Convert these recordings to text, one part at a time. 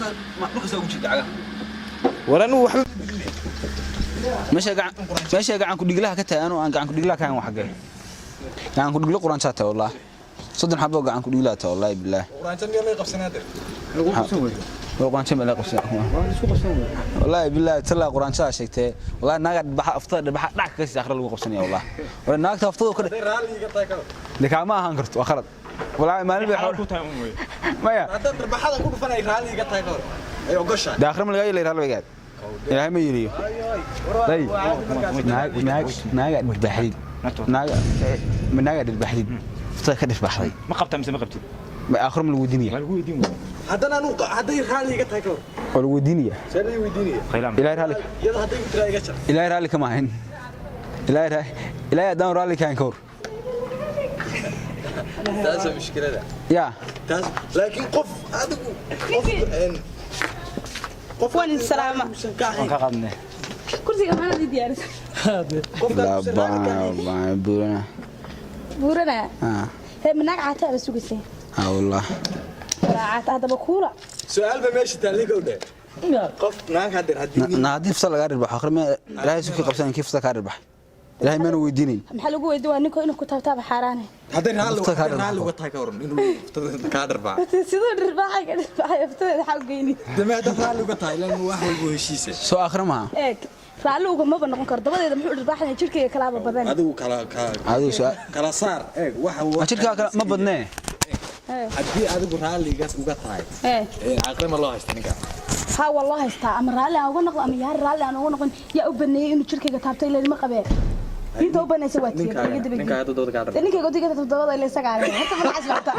ما نقص وجهي دعاء ورانو وحب ماشي قاعد كو دغلها كتا انو ان قاعد كو دغلها كان وحقه قاعد كو دغلو قران شاته والله صدن حبه قاعد كو دغلها والله بالله قران جميل لا قبسناده لو قبسن قران جميل لا قبسن والله بالله تلا قران شاته شيغتي والله ناقد بخ افطر بخ دحك كسي اخر لو قبسنيا والله ولا ناقد افطر كده رالي قطاي كده لك ما هان كرت واخرت والله ما نبي حول مايا هذا دربحada ku dhufanay raali qatay kor ay ogashay daakhir ma laga yeelay raali gaad ilaahay ma yiriyo day naag baxrid naag baxrid fta ka dhifbaxday ma qabtaa mise ma qabtid ma aakhir ma lagu diiniya hadana anu haday raali qatay kor oo lagu diiniya saday weydiiniya ilaahay raali yada haday tira iga jar ilaahay raali kama ahayn ilaahay daan raali kaan kor taas mushkilada يا taas laakiin qof adigu qof وين السلامة ka qadne كرسي كمان دي ديار la baa buurana بورنا هي منك عتاب سوقسي والله راعات هذا بكورة su'aal ba meesha taaliga u dheer qof naag hadir hadii naadif sal laga ribaa akhir ma ilaahay soo qabsan kiif soo ka ribaa ilaahay ma weydiinin maxaa lagu weydiin waa ninka inuu ku taabtaaba xaaraane haday raali uga tahay ka waran inuu ka dharbaa sidoo dhirbaaxay ka dhirbaaxay aftada xaqeeni damaada raali uga tahay lan wax walba heshiisay soo akhir ma eeg raali uga ma noqon karo dabadeeda muxuu dhirbaaxay jirkeyga kala badan adigu kala saar eeg waxa jirka kala ma badnee hadii adigu raaliga uga tahay aqrima loo haysto ninka ha wallahi haysta ama raali aan uga noqdo ama yaar raali aan uga noqon yaa u baneeyay inuu jirkeyga taabtay ilaa ma qabeen inta u banaysa waa tii ninka aad dooda ka dharbaa ninka godiga todobada ilaa sagaal hada ma casbata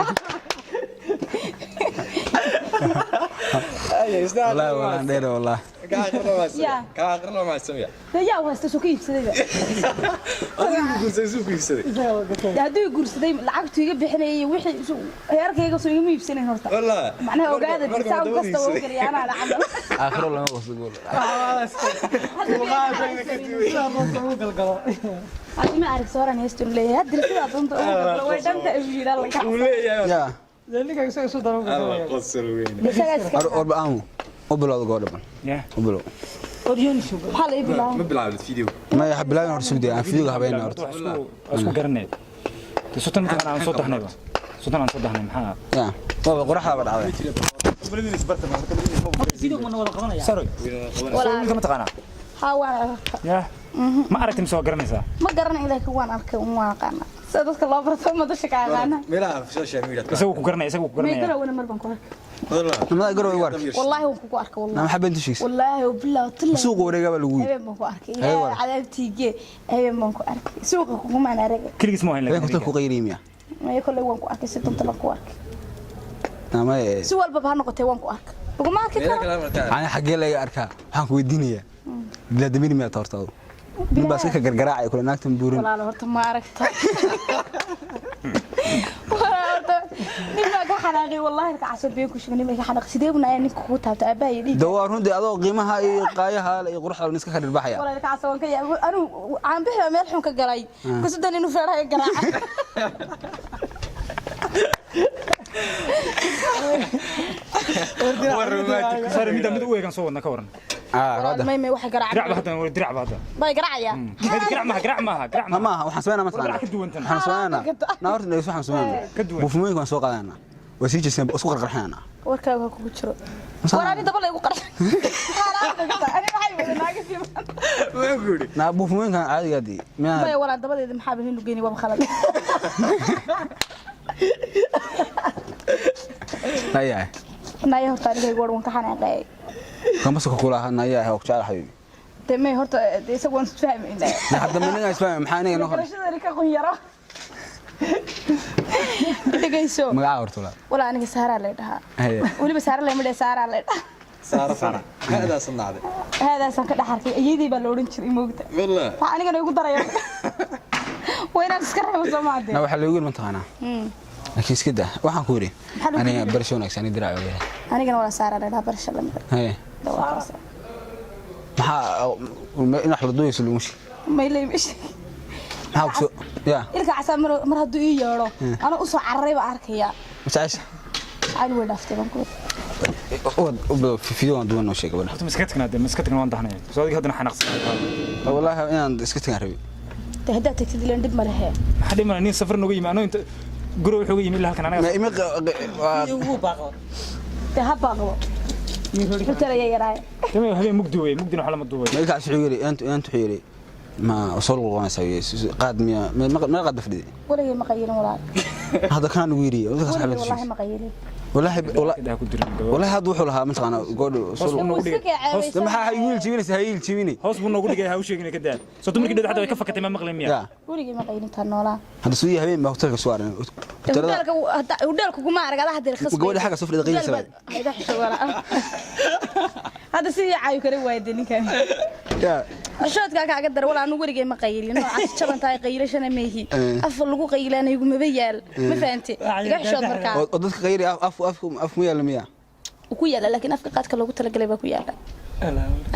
والله والله دير والله ka aqrina ma samaya yaa wasta soo kiibsaday adigu gursay soo kiibsaday hadii gursaday lacagtu iga bixinayay wixii heerkayga soo iga miibsanay horta wallahi macnaha ogaada disaan kasta oo galiya ana lacag aakhir lama qosol هذه ما أعرف صورة نيستون ليه هدي كذا طنط ويدمت أجيل الله وليه يا ذلك يسوي صدر الله قصر وين أربع عام وبلاد قاربا يا وبلاد أوريون شو حال إبلا ما بلعب الفيديو ما يحب لا ينور سودي أنا فيديو هبين نور اسكو قرنيد تصوتنا مثلا عن صوت احنا صوتنا عن صوت احنا محا يا بابا قرحة بعد عادي فيديو من ولا قرنا يا سوري ولا كم تقانا حاول يا ما عرفت مسوا قرنيسا ما قرنا إذا كوان أركب وما قرنا سأدرك الله برا ما دش كعانا ملا في السوشيال ميديا يسوي قرنيه يسوي ما يقرأ قرنيه ولا مربن كوار والله ما يقرأ يوار والله هو كوارك أنا والله محب أنت شيء والله وبلا طلع سوق ورجع بالوي هاي ما كوارك يا على تيجي هاي ما كوارك سوق كم أنا رجع كل اسمه هلا كنت أكو غيري ميا ما يكون لي وان كوارك ستون تبع كوارك ما سوى الباب هنقطة وان كوارك وما كده أنا حقي لي أركا حنكو الدنيا بلا دمير ميا تورتاو من بس كذا جرجراعي كل ناك تنبورين ولا لا هرت ما عرفت نما كحناقي والله كعصب بينكم شو نما كحناق سيدنا يعني كوتا تابعي دي دوار هندي أضو قيمها أي قايها يقرح على نسكة الرباحية ولا كعصب كي أنا عم بحي ملحون كجراي كسودني إنه فرها جراع صار ميدا مدوي كان صورنا كورن هذا ما واحد جراع درع بهذا ولا درع بهذا ما جراع يا جرع ما ما وحسبنا مثلا حسبنا نورت إنه يسوي حسبنا بوفمين كان سوق أنا وسيج سوق الرحانة وركا كوتشرو وراني دبل يقول قرح أنا ما ناقص ما يقولي نا بوفمين كان عادي عادي ما ولا دبل إذا محابين إنه جيني وبخلد نايا نايا هرتاني يقول وانك حناقي كم بس كقولها نايا هو كشار حبيبي تمي هرتا ديسا وان تفهم إنه لحد من هنا يسمع محاني نخرج شو ذلك خيرة دقيسو ما عاورت ولا ولا أنا سهرة ليدها هي ولي بسهرة لي مدة سهرة ليدها سارة هذا صنع هذا سانك حركي يدي بالورين شري موجودة والله أنا كنا يقول ترى وين أسكرها وسمعتي نو حلو يقول منطقنا لكن كده waxaan ku yiri aniga barasho wanaagsan diraac weey aniga wala saara leedahay barasho lamid hay maxaa ina xurdo yeesho mushi ma ilay mishi maxaa ya ilka casab mar haduu ii yeero ana u soo cararay ba arkaya masaash aan way dhaftay baan ku في فيديو دوان نو شيء قبل مسكتنا وان دحنay soo adiga hadana xanaaqsan والله inaan iska tagaan rabi hadda tagtid ilaan dib ma lahayn hadii ma nin safar nooga yimaano inta guro wuxuu yimid halkan anaga ma imi ugu baaqo baaqo hotel ay yaraay kama habeen mugdi mugdina waxa la maduubay ma ka xiyiri antu xiyiri ما وصل قوانسا قاد ما قاد بفدي ولا ما قيلين ولا هذا كان ويري والله ما قيلين والله هذا وحو لها مثلا قول وصل ما هيقول جيبيني hoos buu noogu dhigay ha u sheegin ka daa soo dumarkii dad xataa way ka fakatay ma maqleen miya waliga ma qeylin tan noola hada soo yahay ma hotelka soo aran hotelka kuma aragada hadda khasb gabadha xaga soo fadhiday qiilisa hada si caayu kare waayday ninkan ya shoodka kaaga dar wala anu wariga ma qeylin noocaas jabantaay qeylashana meehi af lagu qeylaanay igu maba yaal ma fahanti iga shood markaa oo dadka qeyri af mu yaal miya ku yaala laakiin afka qaadka loogu talagalay ba ku yaala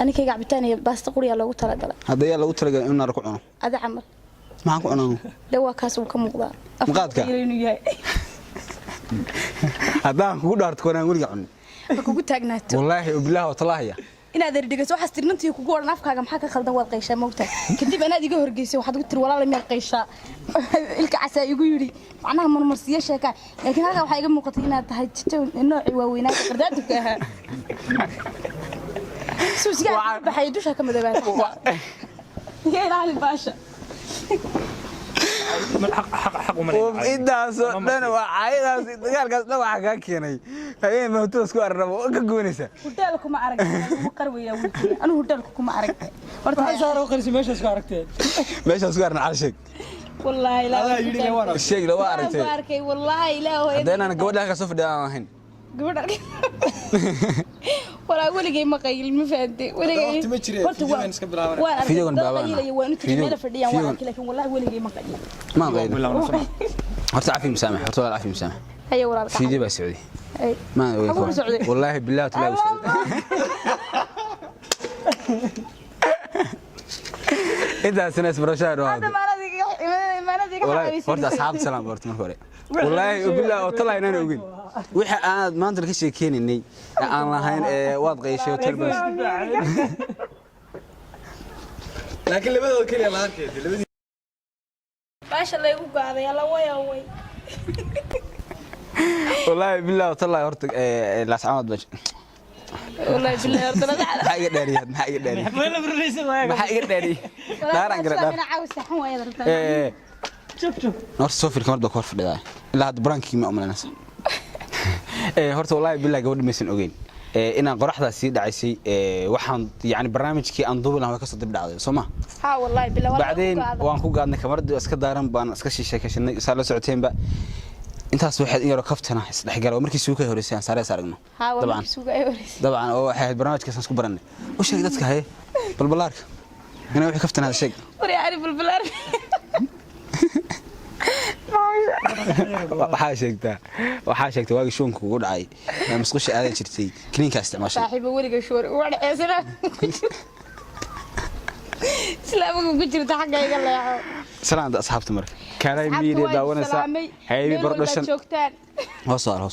ani ka gacabitaan iyo baasta quriya loogu talagalay hadda yaa loogu talagalay in nar ku cuno ada camal maxaan ku cunaa dawa kaas uu ka muuqdaa qaadka hadaan ku dhaarto koonaan wariga cun kugu taagnaato wallahi billahi wa tallahi inaad erdigaso waxa stirnantii kugu oran afkaaga maxaa ka khaldan waad qeyshaa moogtaa kadib anaad iga horgeysay waxaad ugu tir walaal meel qeyshaa ilka casa igu yiri macnaha marmarsiyo sheeka laakiin halka waxa iga muuqatay inaad tahay jito nooci waaweynaa qardaadka ahaa suusiga baxay dusha ka madabaa يا إلهي الباشا حق ومن إنتاس أنا وعايز قال قال لو حاجة كيني هاي ما هو سكوار ربو كجونيسة هدالكم ما أرجع مقربي يا ولدي أنا هدالكم ما أرجع ورتاي صار وخلص ماشي سكاركتين ماشي سكوارنا على شيء والله لا الشيء لو أرجع والله لا هو ده أنا قبل لك أشوف ده هن قبل ولا ولا جاي مقايل مفادي ولا جاي فيديو بابا وانا تجينا فرديا وانا لكن والله ولا جاي مقايل ما غير هرت عافية مسامح هرت عافية مسامح هيا ولا فيديو بس سعودي ما والله بالله تلاقي إذا سنس برشاد هذا ما نديك هرت أصحاب سلام هرت من هوري والله بالله وطلع إننا نقول وح أنا ما أدري كيش يكين إني أنا هين واضح شيء وتلبس لكن اللي بدو كل يلا هركي باش الله يقول هذا يلا ويا والله بالله وطلع هرت لا سعود بش والله بالله هرت حاجة داري ما حاجة داري ما حاجة داري لا أنا عاوز سحون ويا درت شوف نور صوفي كمان دكتور في ده لا هاد برانكي ما أمنا ناس هرت والله بالله جود مسين أوجين إن قرحة سيد عيسي وحن يعني برنامج كي أنضب لنا وكسر تبدأ عليه سما ها والله بالله بعدين وانكو قاعدنا كمرد اسكت دارن بان اسكت شيء كشن صار له ساعتين بقى intaas waxaad in yaro kaftana isdhaxgal oo markii suuqa horeysay aan saaragno dabcan oo waxay barnaamijkaas isku baranay oo sheeg dadka hay balbalaarka inay wixii kaftana sheeg wari ari balbalaar waxaa sheegtay waagi shoonku ugu dhacay masqusha aaday jirtay kiniinka isticmaashay saaxiibo waliga shoor wada ceesana islaamku ku jirta xaqayga leeyahay سلام ده أصحاب تمر كان يميل داونا سا هاي بردشن joogtaan هو صار